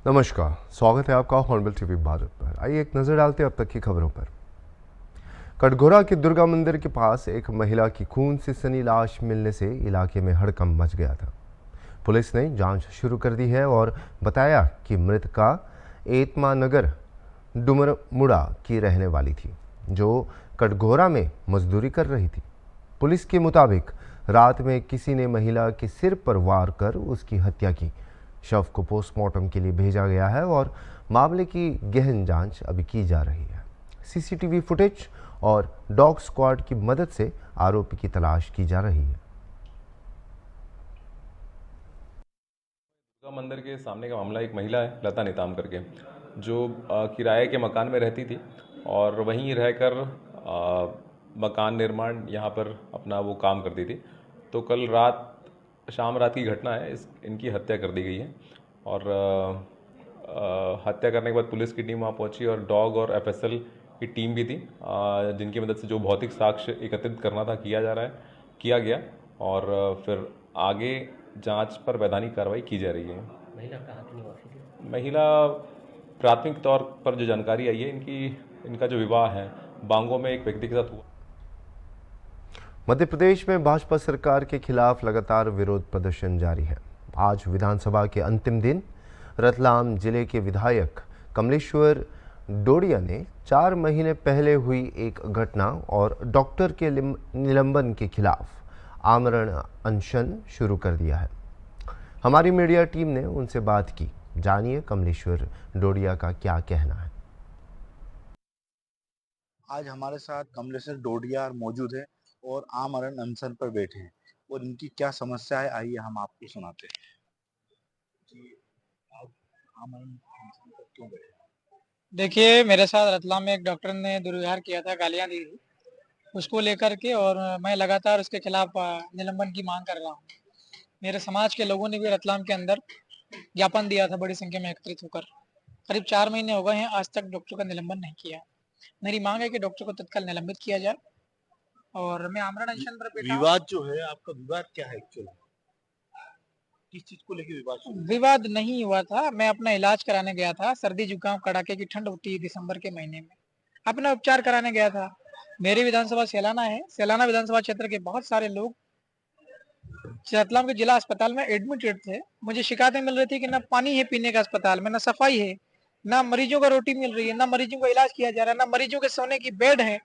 नमस्कार, स्वागत है आपका हॉर्नबिल टीवी भारत पर। आइए एक नज़र डालते हैं अब तक की खबरों पर। कटघोरा के दुर्गा मंदिर के पास एक महिला की खून से सनी लाश मिलने से इलाके में हड़कंप मच गया था। पुलिस ने जांच शुरू कर दी है और बताया कि मृतका एतमा नगर डुमरमुड़ा की रहने वाली थी, जो कटघोरा में मजदूरी कर रही थी। पुलिस के मुताबिक रात में किसी ने महिला के सिर पर वार कर उसकी हत्या की। शव को पोस्टमार्टम के लिए भेजा गया है और मामले की गहन जांच अभी की जा रही है। सीसीटीवी फुटेज और डॉग स्क्वाड की मदद से आरोपी की तलाश की जा रही है। दुर्गा मंदिर के सामने का मामला, एक महिला है लता नेताम करके, जो किराए के मकान में रहती थी और वहीं रहकर मकान निर्माण यहाँ पर अपना वो काम करती थी। तो कल शाम रात की घटना है, इनकी हत्या कर दी गई है और हत्या करने के बाद पुलिस की टीम वहाँ पहुँची और डॉग और एफएसएल की टीम भी थी, जिनकी मदद से जो भौतिक साक्ष्य एकत्रित करना था किया गया और फिर आगे जांच पर वैधानिक कार्रवाई की जा रही है। महिला कहाँ की निवासी थी? महिला प्राथमिक तौर पर जो जानकारी आई है, इनका जो विवाह है बांगो में एक व्यक्ति के साथ हुआ। मध्य प्रदेश में भाजपा सरकार के खिलाफ लगातार विरोध प्रदर्शन जारी है। आज विधानसभा के अंतिम दिन रतलाम जिले के विधायक कमलेश्वर डोडिया ने 4 महीने पहले हुई एक घटना और डॉक्टर के निलंबन के खिलाफ आमरण अनशन शुरू कर दिया है। हमारी मीडिया टीम ने उनसे बात की। जानिए कमलेश्वर डोडिया का क्या कहना है। आज हमारे साथ कमलेश्वर डोडिया मौजूद है और आमरण अनशन पर बैठे हैं और इनकी क्या समस्या है, आइए हम आपको सुनाते हैं। जी, आप आमरण अनशन पर क्यों बैठे? देखिए, मेरे साथ रतलाम में एक डॉक्टर ने दुर्व्यवहार किया था, गालियां दी थी, उसको लेकर के और मैं लगातार उसके खिलाफ निलंबन की मांग कर रहा हूँ। मेरे समाज के लोगों ने भी रतलाम के अंदर ज्ञापन दिया था बड़ी संख्या में एकत्रित होकर। करीब 4 महीने हो गए हैं, आज तक डॉक्टर का निलंबन नहीं किया। मेरी मांग है कि डॉक्टर को तत्काल निलंबित किया जाए और मैं आमरण अनशन पर बैठा हूं। विवाद जो है, आपका विवाद क्या है एक्चुअली? किस चीज को लेकर विवाद शुरू हुआ? विवाद नहीं हुआ था, मैं अपना इलाज कराने गया था। सर्दी जुकाम कड़ाके की ठंड होती है दिसंबर के महीने में, अपना उपचार कराने गया था। मेरी विधानसभा सैलाना है, सैलाना विधानसभा क्षेत्र के बहुत सारे लोग रतलाम के जिला अस्पताल में एडमिटेड थे। मुझे शिकायतें मिल रही थी कि ना पानी है पीने का अस्पताल में, ना सफाई है, ना मरीजों को रोटी मिल रही है, ना मरीजों का इलाज किया जा रहा है, ना मरीजों के सोने की बेड है।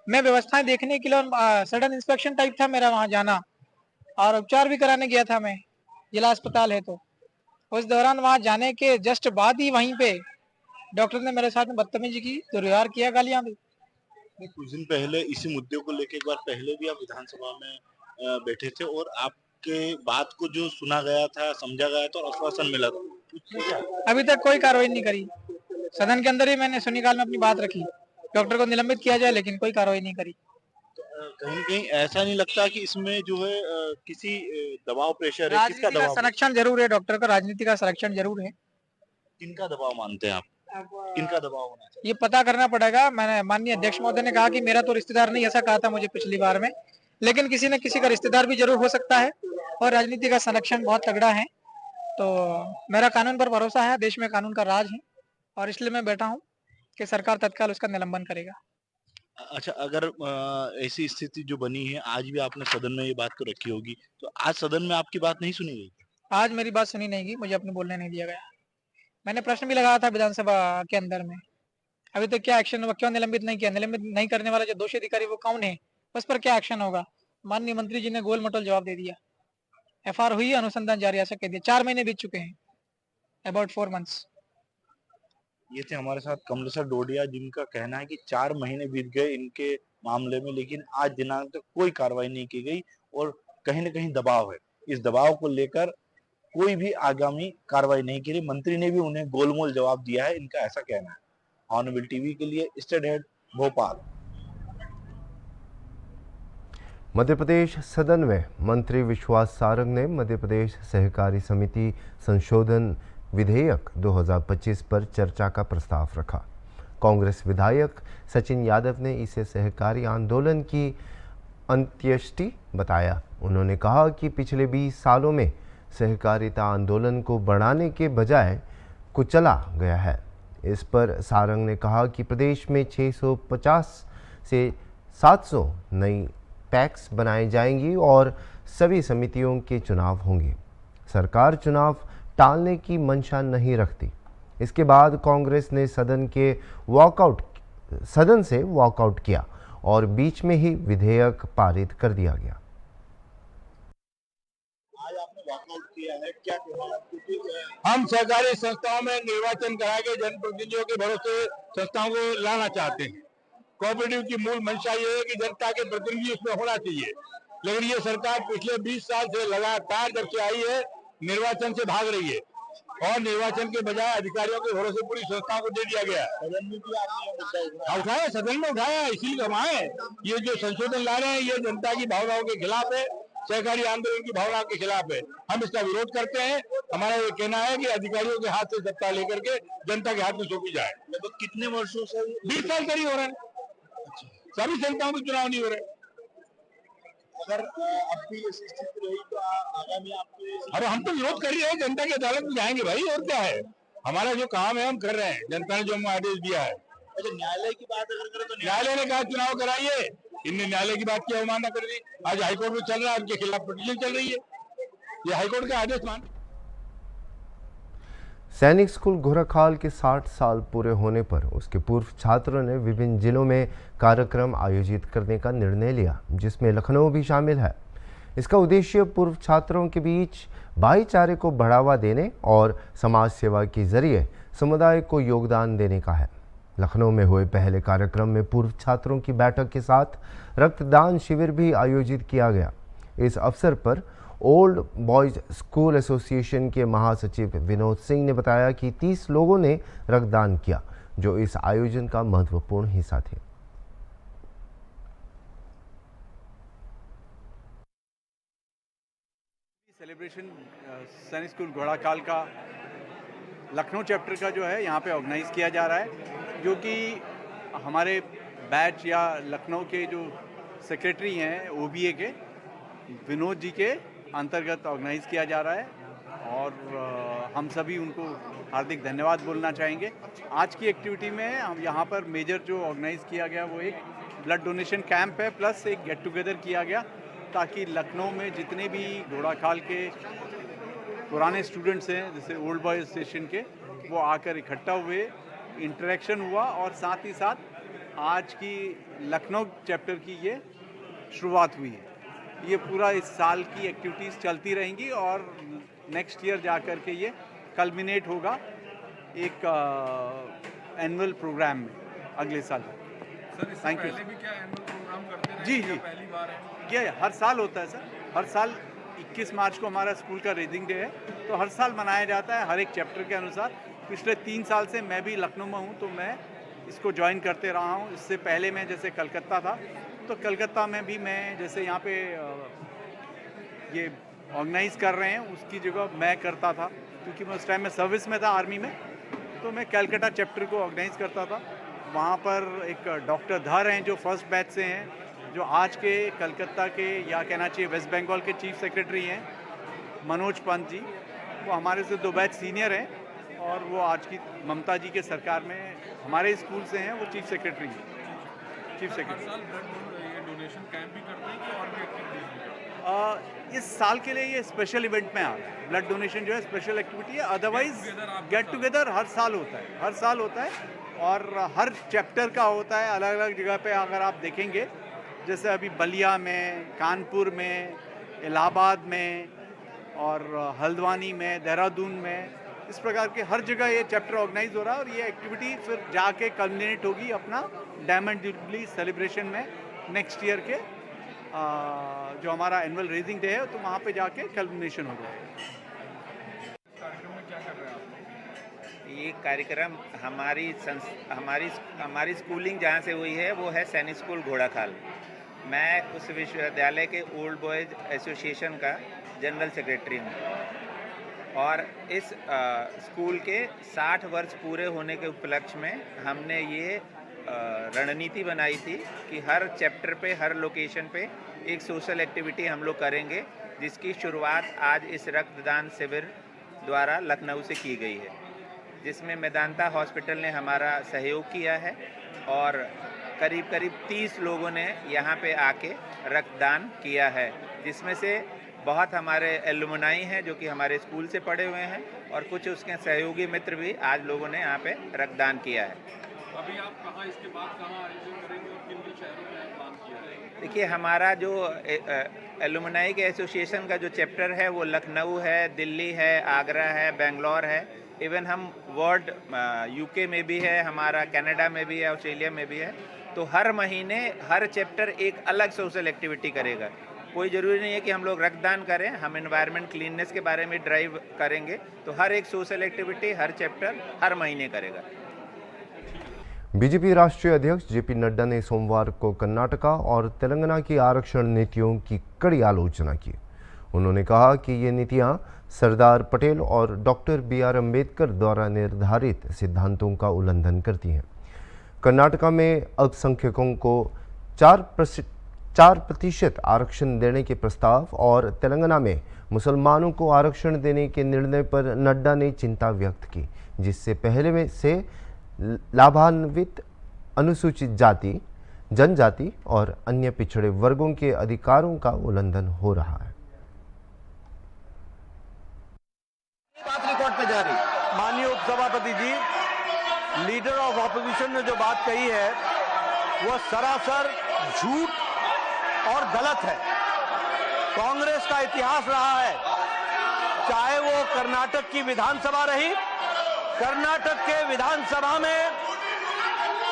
मैं व्यवस्थाएं देखने के लिए और सडन इंस्पेक्शन टाइप था मेरा वहां जाना और उपचार भी कराने गया था मैं, जिला अस्पताल है। तो उस दौरान वहां जाने के जस्ट बाद ही वहीं पे डॉक्टर ने मेरे साथ में बदतमीजी की, दुर्व्यवहार किया, गालियां दी। कुछ दिन पहले इसी मुद्दे को लेकर एक बार पहले भी आप विधानसभा में बैठे थे और आपके बात को जो सुना गया था, समझा गया था और आश्वासन मिला था। अभी तक कोई कार्रवाई नहीं करी। सदन के अंदर ही मैंने शून्यकाल में अपनी बात रखी, डॉक्टर को निलंबित किया जाए, लेकिन कोई कार्रवाई नहीं करी। कहीं न कहीं ऐसा नहीं लगता कि इसमें जो है किसी दबाव, प्रेशर है? किसका राजनीति का दबाव? संरक्षण जरूर है, डॉक्टर का राजनीति का संरक्षण जरूर है। किनका दबाव मानते हैं आप? किनका दबाव होना चाहिए? ये पता करना पड़ेगा। मैंने माननीय अध्यक्ष महोदय ने कहा कि मेरा तो रिश्तेदार नहीं, ऐसा कहा था मुझे पिछली बार में, लेकिन किसी न किसी का रिश्तेदार भी जरूर हो सकता है और राजनीति का संरक्षण बहुत तगड़ा है। तो मेरा कानून पर भरोसा है, देश में कानून का राज है और इसलिए मैं बैठा हूँ कि सरकार तत्काल उसका निलंबन करेगा। अच्छा, अगर ऐसी स्थिति जो बनी है, आज भी आपने सदन में ये बात तो रखी होगी, तो आज सदन में आपकी बात नहीं सुनी गई? आज मेरी बात सुनी नहीं गई, मुझे अपने बोलने नहीं दिया गया। मैंने प्रश्न भी लगाया था विधानसभा के अंदर में, अभी तक क्या एक्शन हुआ, क्यों निलंबित नहीं किया? निलंबित नहीं करने वाला जो दोषी अधिकारी वो कौन है, उस पर क्या एक्शन होगा? माननीय मंत्री जी ने गोल मटोल जवाब दे दिया। एफआईआर हुई, अनुसंधान जारी, ऐसा कह दिया। 4 महीने बीत चुके हैं, अबाउट 4 मंथ्स। ये थे हमारे साथ कमलेश्वर डोडिया, जिनका कहना है कि 4 महीने बीत गए इनके मामले में, लेकिन आज दिनांक तक कोई कार्रवाई नहीं की गई और कहीं न कहीं दबाव है। इस दबाव को लेकर कोई भी आगामी कार्रवाई नहीं की रही। मंत्री ने भी उन्हें गोलमोल जवाब दिया है, इनका ऐसा कहना है। हॉर्नबिल टीवी के लिए स्टेट हेड भोपाल। मध्य प्रदेश सदन में मंत्री विश्वास सारंग ने मध्य प्रदेश सहकारी समिति संशोधन विधेयक 2025 पर चर्चा का प्रस्ताव रखा। कांग्रेस विधायक सचिन यादव ने इसे सहकारी आंदोलन की अंत्येष्टि बताया। उन्होंने कहा कि पिछले 20 सालों में सहकारिता आंदोलन को बढ़ाने के बजाय कुचला गया है। इस पर सारंग ने कहा कि प्रदेश में 650 से 700 नई पैक्स बनाई जाएंगी और सभी समितियों के चुनाव होंगे। सरकार चुनाव टालने की मंशा नहीं रखती। इसके बाद कांग्रेस ने सदन से वॉकआउट किया और बीच में ही विधेयक पारित कर दिया गया। आज आपने वॉकआउट किया है, क्या कहना है आपको? हम सरकारी संस्थाओं में निर्वाचन करा के जनप्रतिनिधियों के भरोसे संस्थाओं को लाना चाहते हैं। कोऑपरेटिव की मूल मंशा ये है कि जनता के प्रतिनिधि उसमें होना चाहिए, लेकिन ये सरकार पिछले 20 साल से लगातार जब से आई है निर्वाचन से भाग रही है और निर्वाचन के बजाय अधिकारियों के भरोसे पूरी संस्थाओं को दे दिया गया। सदन में भी आपने उठाया, सदन में उठाया, इसीलिए तो हम आए। ये जो संशोधन ला रहे हैं ये जनता की भावनाओं के खिलाफ है, सहकारी आंदोलन की भावनाओं के खिलाफ है। हम इसका विरोध करते हैं। हमारा ये कहना है कि अधिकारियों के हाथ से सत्ता लेकर के जनता के हाथ में सौंपी जाए। लगभग कितने वर्षों से 20 साल करीब हो रहे हैं, सभी संस्थाओं के चुनाव नहीं हो रहे। अगर अब भी ये स्थिति रही तो आगामी आपके अरे हम तो विरोध कर रहे हैं, जनता की अदालत में जाएंगे भाई, और क्या है। हमारा जो काम है हम कर रहे हैं, जनता ने जो हमें आदेश दिया है। अच्छा, न्यायालय की बात अगर करें तो न्यायालय ने कहा चुनाव कराइए, इनने न्यायालय की बात की अवमानना कर दी। आज हाईकोर्ट में चल रहा है, उनके खिलाफ पिटीशन चल रही है, ये हाईकोर्ट का आदेश मान। सैनिक स्कूल घोड़ाखाल के 60 साल पूरे होने पर उसके पूर्व छात्रों ने विभिन्न जिलों में कार्यक्रम आयोजित करने का निर्णय लिया, जिसमें लखनऊ भी शामिल है। इसका उद्देश्य पूर्व छात्रों के बीच भाईचारे को बढ़ावा देने और समाज सेवा के जरिए समुदाय को योगदान देने का है। लखनऊ में हुए पहले कार्यक्रम में पूर्व छात्रों की बैठक के साथ रक्तदान शिविर भी आयोजित किया गया। इस अवसर पर ओल्ड बॉयज स्कूल एसोसिएशन के महासचिव विनोद सिंह ने बताया कि 30 लोगों ने रक्तदान किया, जो इस आयोजन का महत्वपूर्ण हिस्सा थे। सेलिब्रेशन सैनिक स्कूल घोड़ाखाल का लखनऊ चैप्टर का जो है यहाँ पे ऑर्गेनाइज किया जा रहा है, जो कि हमारे बैच या लखनऊ के जो सेक्रेटरी हैं ओबीए के विनोद जी के अंतर्गत ऑर्गेनाइज किया जा रहा है और हम सभी उनको हार्दिक धन्यवाद बोलना चाहेंगे। आज की एक्टिविटी में हम यहाँ पर मेजर जो ऑर्गेनाइज किया गया वो एक ब्लड डोनेशन कैंप है, प्लस एक गेट टुगेदर किया गया ताकि लखनऊ में जितने भी घोड़ाखाल के पुराने स्टूडेंट्स हैं जैसे ओल्ड बॉयज स्टेशन के, वो आकर इकट्ठा हुए, इंटरेक्शन हुआ और साथ ही साथ आज की लखनऊ चैप्टर की ये शुरुआत हुई है। ये पूरा इस साल की एक्टिविटीज़ चलती रहेंगी और नेक्स्ट ईयर जा कर के ये कल्मिनेट होगा एक एनुअल प्रोग्राम में अगले साल। Thank you. जी जी, ये हर साल होता है सर, हर साल 21 मार्च को हमारा स्कूल का रेजिंग डे है, तो हर साल मनाया जाता है हर एक चैप्टर के अनुसार। पिछले 3 साल से मैं भी लखनऊ में हूँ तो मैं इसको ज्वाइन करते रहा हूँ। इससे पहले मैं जैसे कलकत्ता था तो कलकत्ता में भी मैं जैसे यहाँ पे ये ऑर्गेनाइज़ कर रहे हैं उसकी जगह मैं करता था, क्योंकि मैं उस टाइम में सर्विस में था आर्मी में, तो मैं कलकत्ता चैप्टर को ऑर्गेनाइज़ करता था। वहाँ पर एक डॉक्टर धर हैं जो फर्स्ट बैच से हैं, जो आज के कलकत्ता के या कहना चाहिए वेस्ट बंगाल के चीफ सेक्रेटरी हैं मनोज पंत जी, वो हमारे से 2 बैच सीनियर हैं और वो आज की ममता जी के सरकार में हमारे स्कूल से हैं, वो चीफ सेक्रेटरी हैं, चीफ सेक्रेटरी। डोनेशन कैंप भी करते हैं कि और भी एक्टिविटीज? इस साल के लिए ये स्पेशल इवेंट में आ रहा है। ब्लड डोनेशन जो है स्पेशल एक्टिविटी है, अदरवाइज गेट टुगेदर हर साल होता है, हर साल होता है और हर चैप्टर का होता है अलग अलग जगह पे। अगर आप देखेंगे जैसे अभी बलिया में, कानपुर में, इलाहाबाद में और हल्द्वानी में, देहरादून में, इस प्रकार के हर जगह ये चैप्टर ऑर्गेनाइज हो रहा है और ये एक्टिविटी फिर जाके कल्मिनेट होगी अपना डायमंड जुबली सेलिब्रेशन में नेक्स्ट ईयर के जो हमारा एनुअल रेजिंग डे है, तो वहाँ पे जाके कल्मिनेशन हो जाएगा। कार्यक्रम में क्या कर रहे हैं आप? ये कार्यक्रम हमारी स्कूलिंग जहाँ से हुई है वो है सैनिक स्कूल घोड़ाखाल। मैं उस विश्वविद्यालय के ओल्ड बॉयज एसोसिएशन का जनरल सेक्रेटरी हूँ और इस स्कूल के 60 वर्ष पूरे होने के उपलक्ष्य में हमने ये रणनीति बनाई थी कि हर चैप्टर पे, हर लोकेशन पे एक सोशल एक्टिविटी हम लोग करेंगे, जिसकी शुरुआत आज इस रक्तदान शिविर द्वारा लखनऊ से की गई है। जिसमें मेदांता हॉस्पिटल ने हमारा सहयोग किया है और करीब करीब 30 लोगों ने यहाँ पे आके रक्तदान किया है, जिसमें से बहुत हमारे एलुमनाई हैं जो कि हमारे स्कूल से पढ़े हुए हैं और कुछ उसके सहयोगी मित्र भी आज लोगों ने यहाँ पे रक्तदान किया है। अभी आप कहाँ, इसके बाद कहाँ आयोजन करेंगे और किन किन शहरों में प्लान किया है? देखिए, हमारा जो एलुमनाई के एसोसिएशन का जो चैप्टर है वो लखनऊ है, दिल्ली है, आगरा है, बेंगलोर है, इवन हम वर्ल्ड यूके में भी है, हमारा कनाडा में भी है, ऑस्ट्रेलिया में भी है। तो हर महीने हर चैप्टर एक अलग सोशल एक्टिविटी करेगा। कोई ज़रूरी नहीं है कि हम लोग रक्तदान करें, हम एनवायरनमेंट क्लीननेस के बारे में ड्राइव करेंगे। तो हर एक सोशल एक्टिविटी हर चैप्टर हर महीने करेगा। बीजेपी राष्ट्रीय अध्यक्ष जेपी नड्डा ने सोमवार को कर्नाटका और तेलंगाना की आरक्षण नीतियों की कड़ी आलोचना की। उन्होंने कहा कि ये नीतियां सरदार पटेल और डॉक्टर BR अम्बेडकर द्वारा निर्धारित सिद्धांतों का उल्लंघन करती हैं। कर्नाटका में अल्पसंख्यकों को 4% आरक्षण देने के प्रस्ताव और तेलंगाना में मुसलमानों को आरक्षण देने के निर्णय पर नड्डा ने चिंता व्यक्त की, जिससे पहले में से लाभान्वित अनुसूचित जाति, जनजाति और अन्य पिछड़े वर्गों के अधिकारों का उल्लंघन हो रहा है। बात रिकॉर्ड पे जा रही। माननीय उपसभापति जी, लीडर ऑफ ऑपोजिशन ने जो बात कही है वो सरासर झूठ और गलत है। कांग्रेस का इतिहास रहा है, चाहे वो कर्नाटक की विधानसभा रही, कर्नाटक के विधानसभा में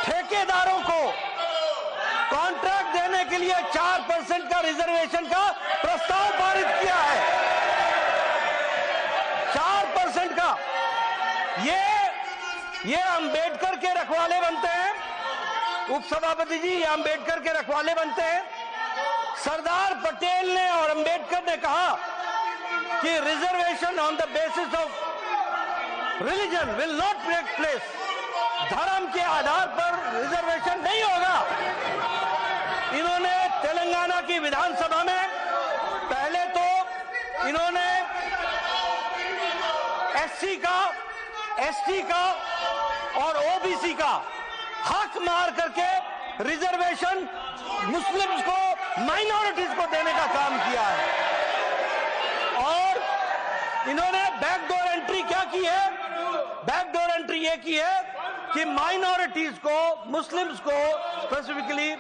ठेकेदारों को कॉन्ट्रैक्ट देने के लिए 4% का रिजर्वेशन का प्रस्ताव पारित किया है। 4% का। ये अंबेडकर के रखवाले बनते हैं। उपसभापति जी, ये अंबेडकर के रखवाले बनते हैं। सरदार पटेल ने और अंबेडकर ने कहा कि reservation on the basis of religion will not take place. धर्म के आधार पर रिजर्वेशन नहीं होगा। इन्होंने तेलंगाना की विधानसभा में पहले तो इन्होंने SC का, ST का और OBC का हक मार करके रिजर्वेशन मुस्लिम्स को, माइनॉरिटीज को देने का काम किया है। और इन्होंने बैकडोर एंट्री क्या की है? बैकडोर एंट्री ये की है कि माइनॉरिटीज को, मुस्लिम्स को स्पेसिफिकली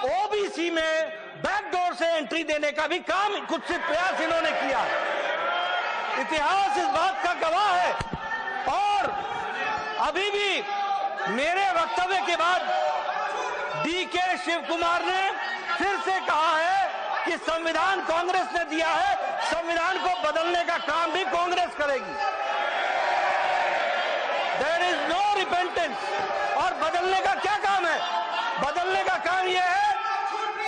OBC में बैकडोर से एंट्री देने का भी काम, कुछ प्रयास इन्होंने किया। इतिहास इस बात का गवाह है। और अभी भी मेरे वक्तव्य के बाद DK शिव कुमार ने फिर से कहा है कि संविधान कांग्रेस ने दिया है, संविधान को बदलने का काम भी कांग्रेस करेगी। There is no repentance. और बदलने का क्या काम है? बदलने का काम यह है,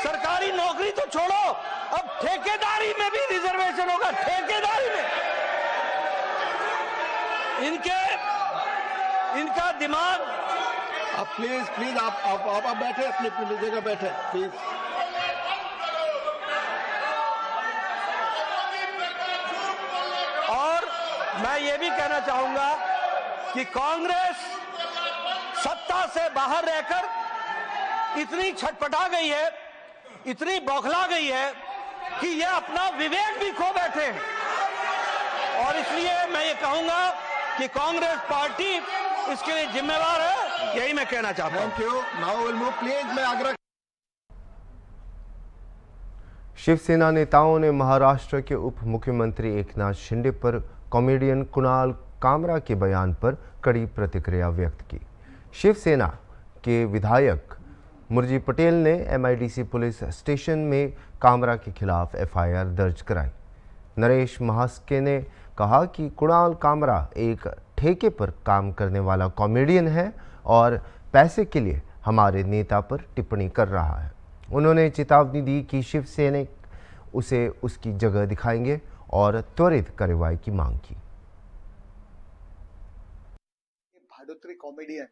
सरकारी नौकरी तो छोड़ो, अब ठेकेदारी में भी रिजर्वेशन होगा। ठेकेदारी में इनका दिमाग। आप प्लीज आप बैठे, अपनी जगह बैठे प्लीज। और मैं ये भी कहना चाहूंगा कि कांग्रेस सत्ता से बाहर रहकर इतनी छटपटा गई है, इतनी बौखला गई है कि ये अपना विवेक भी खो बैठे हैं। और इसलिए मैं ये कहूंगा कि कांग्रेस पार्टी इसके लिए जिम्मेवार है। यही मैं कहना चाहता हूं। Thank you. Now will move please. मैं आग्रह। शिवसेना नेताओं ने महाराष्ट्र के उप मुख्यमंत्री एकनाथ शिंदे पर कॉमेडियन कुणाल कामरा के बयान पर कड़ी प्रतिक्रिया व्यक्त की। शिवसेना के विधायक मुरजी पटेल ने MIDC पुलिस स्टेशन में कामरा के खिलाफ FIR दर्ज कराई। नरेश महास्के ने कहा कि कुणाल कामरा एक ठेके पर काम करने वाला कॉमेडियन है और पैसे के लिए हमारे नेता पर टिप्पणी कर रहा है। उन्होंने चेतावनी दी कि शिवसेना उसे उसकी जगह दिखाएंगे और त्वरित कार्रवाई की मांग की। भाडोत्री कॉमेडियन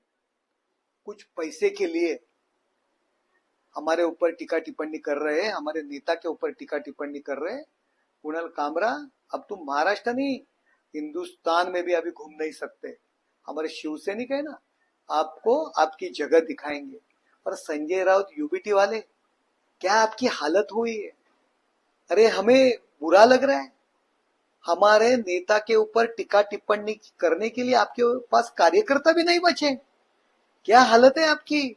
कुछ पैसे के लिए हमारे ऊपर टीका टिप्पणी कर रहे हैं, हमारे नेता के ऊपर टीका टिप्पणी कर रहे हैं। कुणाल कामरा, अब तुम महाराष्ट्र नहीं, हिंदुस्तान में भी अभी घूम नहीं सकते। हमारे शिवसैनिक है ना, आपको आपकी जगह दिखाएंगे। और संजय राउत यूबीटी वाले, क्या आपकी हालत हुई है? अरे हमें बुरा लग रहा है, हमारे नेता के ऊपर टीका टिप्पणी करने के लिए आपके पास कार्यकर्ता भी नहीं बचे। क्या हालत है आपकी?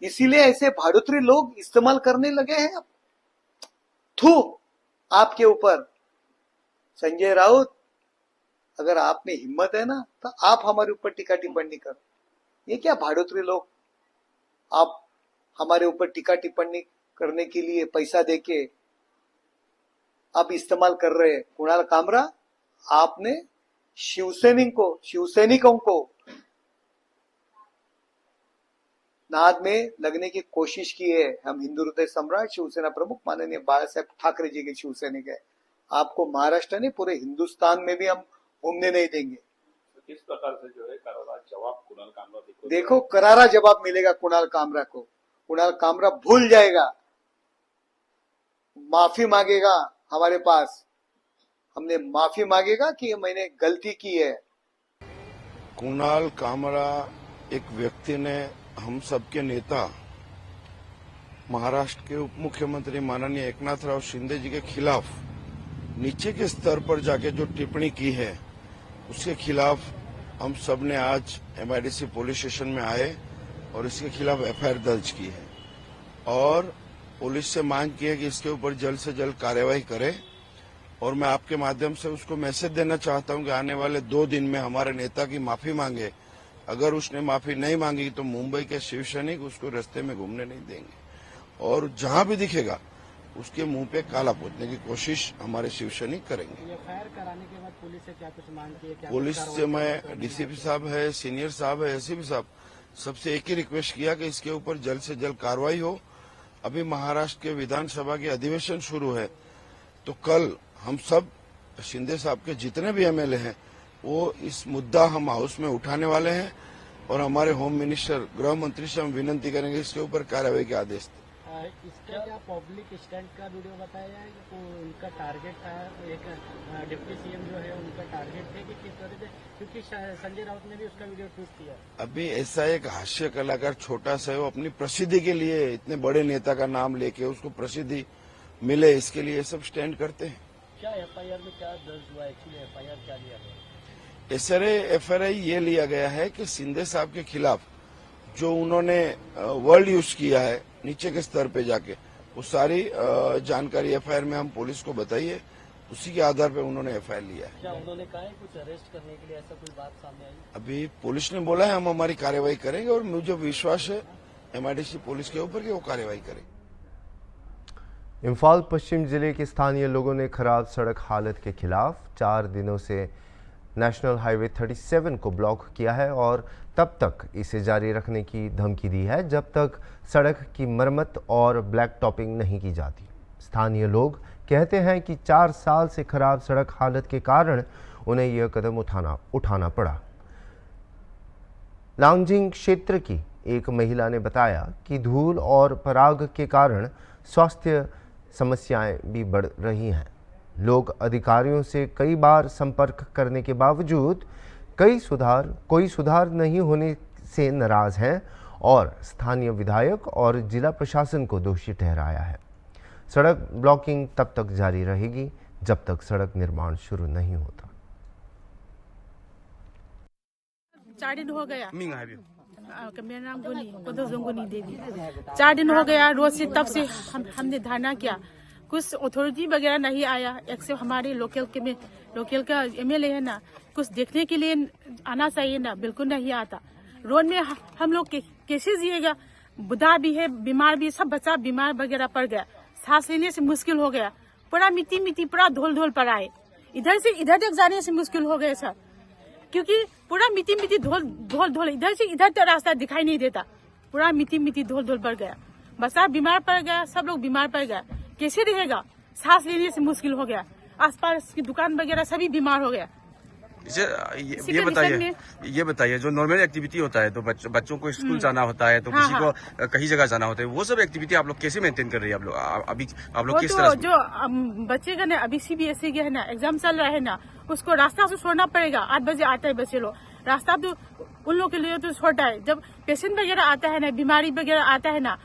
इसीलिए ऐसे भाड़ुत्री लोग इस्तेमाल करने लगे हैं। थू आपके ऊपर। संजय राउत, अगर आप में हिम्मत है ना तो आप हमारे ऊपर टीका टिप्पणी कर। ये क्या भाड़ुत्री लोग आप हमारे ऊपर टीका टिप्पणी करने के लिए पैसा देके आप इस्तेमाल कर रहे हैं। कुणाल कामरा, आपने शिवसैनिकों को नाद में लगने की कोशिश की है। हम हिंदू हृदय सम्राट शिवसेना प्रमुख माननीय बाळासाहेब ठाकरे जी के शिवसैनिक है। आपको महाराष्ट्र ने पूरे हिंदुस्तान में भी हम घूमने नहीं देंगे। किस प्रकार से जो है करारा जवाब कुणाल कामरा देखो, करारा जवाब मिलेगा कुणाल कामरा को। कुणाल कामरा भूल जाएगा, माफी मांगेगा हमारे पास। हमने माफी मांगेगा कि मैंने गलती की है। कुणाल कामरा एक व्यक्ति ने हम सबके नेता महाराष्ट्र के उप मुख्यमंत्री माननीय एकनाथराव शिंदे जी के खिलाफ नीचे के स्तर पर जाके जो टिप्पणी की है, उसके खिलाफ हम सब ने आज एमआईडीसी पुलिस स्टेशन में आए और इसके खिलाफ एफआईआर दर्ज की है और पुलिस से मांग की है कि इसके ऊपर जल्द से जल्द कार्यवाही करे। और मैं आपके माध्यम से उसको मैसेज देना चाहता हूं कि आने वाले 2 दिन में हमारे नेता की माफी मांगे। अगर उसने माफी नहीं मांगी तो मुंबई के शिवसैनिक उसको रास्ते में घूमने नहीं देंगे और जहां भी दिखेगा उसके मुंह पे काला पोतने की कोशिश हमारे शिवसैनिक करेंगे। एफआईआर कराने के बाद पुलिस से क्या कुछ मांग की है? पुलिस से मैं डीसीपी साहब है, सीनियर साहब है, एसपी साहब, सबसे एक ही रिक्वेस्ट किया कि इसके ऊपर जल्द से जल्द कार्रवाई हो। अभी महाराष्ट्र के विधानसभा के अधिवेशन शुरू है तो कल हम सब शिंदे साहब के जितने भी एमएलए हैं वो इस मुद्दा हम हाउस में उठाने वाले हैं और हमारे होम मिनिस्टर गृह मंत्री से हम विनती करेंगे इसके ऊपर कार्रवाई के आदेश दें। इसका क्या पब्लिक स्टैंड का वीडियो बताया है कि उनका टारगेट था, एक डिप्टी सीएम जो है उनका टारगेट थे कि किस तरह से, क्योंकि संजय राउत ने भी उसका वीडियो ट्वीट किया। अभी ऐसा एक हास्य कलाकार छोटा सा है, वो अपनी प्रसिद्धि के लिए इतने बड़े नेता का नाम लेके उसको प्रसिद्धि मिले इसके लिए सब स्टैंड करते हैं। क्या एफआईआर में क्या दर्ज हुआ? एक्चुअली एफआईआर क्या लिया गया? एफआईआर ये लिया गया है कि शिंदे साहब के खिलाफ जो उन्होंने वर्ड यूज किया है नीचे के स्तर पे जाके, वो सारी जानकारी एफआईआर में हम पुलिस को बताई है, उसी के आधार पे उन्होंने एफआईआर लिया है। क्या उन्होंने कहा है कुछ अरेस्ट करने के लिए, ऐसा कोई बात सामने आई? अभी पुलिस ने बोला है हम हमारी कार्रवाई करेंगे और मुझे विश्वास है एमआईडीसी पुलिस के ऊपर कि वो कार्रवाई करेगी। इम्फाल पश्चिम जिले के स्थानीय लोगों ने खराब सड़क हालत के खिलाफ 4 दिनों से नेशनल हाईवे 37 को ब्लॉक किया है और तब तक इसे जारी रखने की धमकी दी है जब तक सड़क की मरम्मत और ब्लैक टॉपिंग नहीं की जाती। स्थानीय लोग कहते हैं कि 4 साल से खराब सड़क हालत के कारण उन्हें यह कदम उठाना पड़ा। लांजिंग क्षेत्र की एक महिला ने बताया कि धूल और पराग के कारण स्वास्थ्य समस्याएं भी बढ़ रही हैं। लोग अधिकारियों से कई बार संपर्क करने के बावजूद कोई सुधार नहीं होने से नाराज हैं और स्थानीय विधायक और जिला प्रशासन को दोषी ठहराया है। सड़क ब्लॉकिंग तब तक जारी रहेगी जब तक सड़क निर्माण शुरू नहीं होता। 4 दिन हो गया। मेरा नाम गोनी देवी। 4 दिन हो गया, रोज से तब से हमने धरना किया, कुछ अथॉरिटी वगैरह नहीं आया। एक से हमारे लोकल का एमएलए है ना, कुछ देखने के लिए आना चाहिए ना, बिल्कुल नहीं आता। रोड में हम लोग कैसे जिएगा? बुढ़ा भी है, बीमार भी, सब बच्चा बीमार वगैरह पड़ गया, सांस लेने से मुश्किल हो गया, पूरा मिट्टी पूरा धूल पड़ा है। इधर से इधर तक जाने से मुश्किल हो गया सर, क्योंकि पूरा मिट्टी धूल इधर से इधर तक रास्ता दिखाई नहीं देता, पूरा मिट्टी धूल पड़ गया, बच्चा बीमार पड़ गया, सब लोग बीमार पड़ गया। कैसे रहेगा? सांस लेने से मुश्किल हो गया, आसपास की दुकान वगैरह सभी बीमार हो गया। ये बताइए जो नॉर्मल एक्टिविटी होता है तो बच्चों को स्कूल जाना होता है तो किसी को कहीं जगह जाना होता है, वो सब एक्टिविटी आप लोग कैसे मेंटेन कर रही है? आप लोग किस तरह से? जो बच्चे का ना अभी सीबीएसई के है ना एग्जाम चल रहा है ना, उसको रास्ता से छोड़ना पड़ेगा। 8 बजे आता है बच्चे लोग, रास्ता तो उन लोगों के लिए तो छोटा है। जब पेशेंट वगैरह आता है ना, बीमारी वगैरह आता है ना,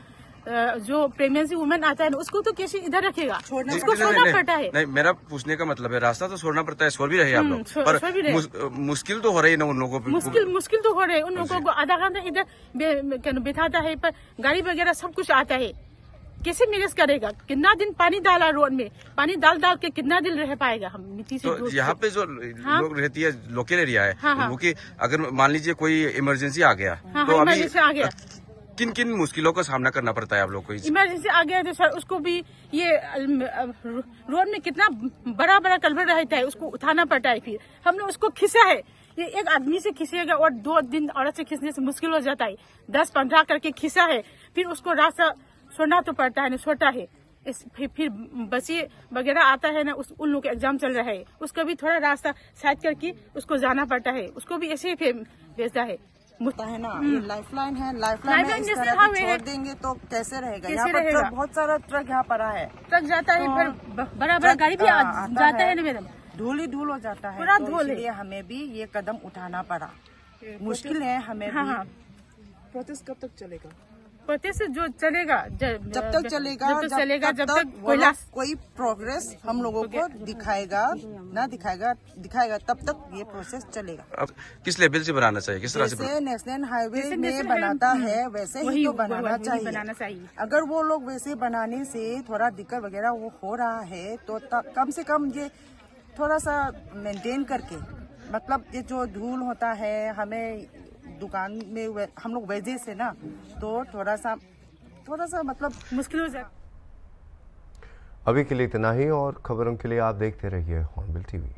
जो प्रेगनेंसी वुमेन आता है ना, उसको तो कैसे इधर रखेगा, उसको छोड़ना पड़ता है। नहीं, मेरा पूछने का मतलब है रास्ता तो छोड़ना पड़ता है, छोड़ भी रहे आप लोग, पर मुश्किल तो हो रही है ना उन लोगों को। मुश्किल तो हो रही है उन लोगों को। आधा घंटा इधर बिठाता है, पर गाड़ी वगैरह सब कुछ आता है, कैसे मैनेज करेगा? कितना दिन पानी डाला रोड में, पानी डाल के कितना दिन रह पाएगा हम मिट्टी से? तो यहाँ पे जो लोग रहती है, लोकल एरिया है, क्योंकि अगर मान लीजिए कोई इमरजेंसी आ गया तो अभी किन किन मुश्किलों का सामना करना पड़ता है आप लोग को? इमरजेंसी आ गया तो सर उसको भी ये रोड में कितना बड़ा बड़ा कल्वर रहता है, उसको उठाना पड़ता है। फिर हमने उसको खींचा है, ये एक आदमी से खींचेगा और 2 दिन औरत से खींचने से मुश्किल हो जाता है। 10-15 करके खींचा है, फिर उसको रास्ता छोड़ना तो पड़ता है ना, छोटा है। फिर बच्चे वगैरह आता है ना, उन लोग का एग्जाम चल रहा है, उसका भी थोड़ा रास्ता साइड करके उसको जाना पड़ता है, उसको भी ऐसे ही भेजता है। है ना, ये लाइफलाइन है, लाइफलाइन में इस तरह से छोड़ देंगे तो कैसे रहेगा? यहाँ पर ट्रक, बहुत सारा ट्रक यहाँ पर है, ट्रक जाता है, फिर बड़ा बड़ा गाड़ी भी जाता है ना मैडम, धूल ही धूल हो जाता है, पूरा तो धूल। इसलिए हमें भी ये कदम उठाना पड़ा, मुश्किल है हमें भी। प्रोसेस कब तक चलेगा? प्रोसेस जो चलेगा जब तक चलेगा, जब तक कोई प्रोग्रेस हम लोगों को दिखाएगा तब तक ये प्रोसेस चलेगा। अब किस लेवल से बनाना चाहिए, किस तरह से? जैसे नेशनल हाईवे में बनाता है वैसे ही तो बनाना चाहिए। अगर वो लोग वैसे बनाने से थोड़ा दिक्कत वगैरह वो हो रहा है तो कम से कम ये थोड़ा सा मेंटेन करके, मतलब ये जो धूल होता है, हमें दुकान में हम लोग वेजे से ना, तो थोड़ा सा मतलब मुश्किल हो जाए। अभी के लिए इतना ही, और खबरों के लिए आप देखते रहिए हॉर्नबिल टीवी।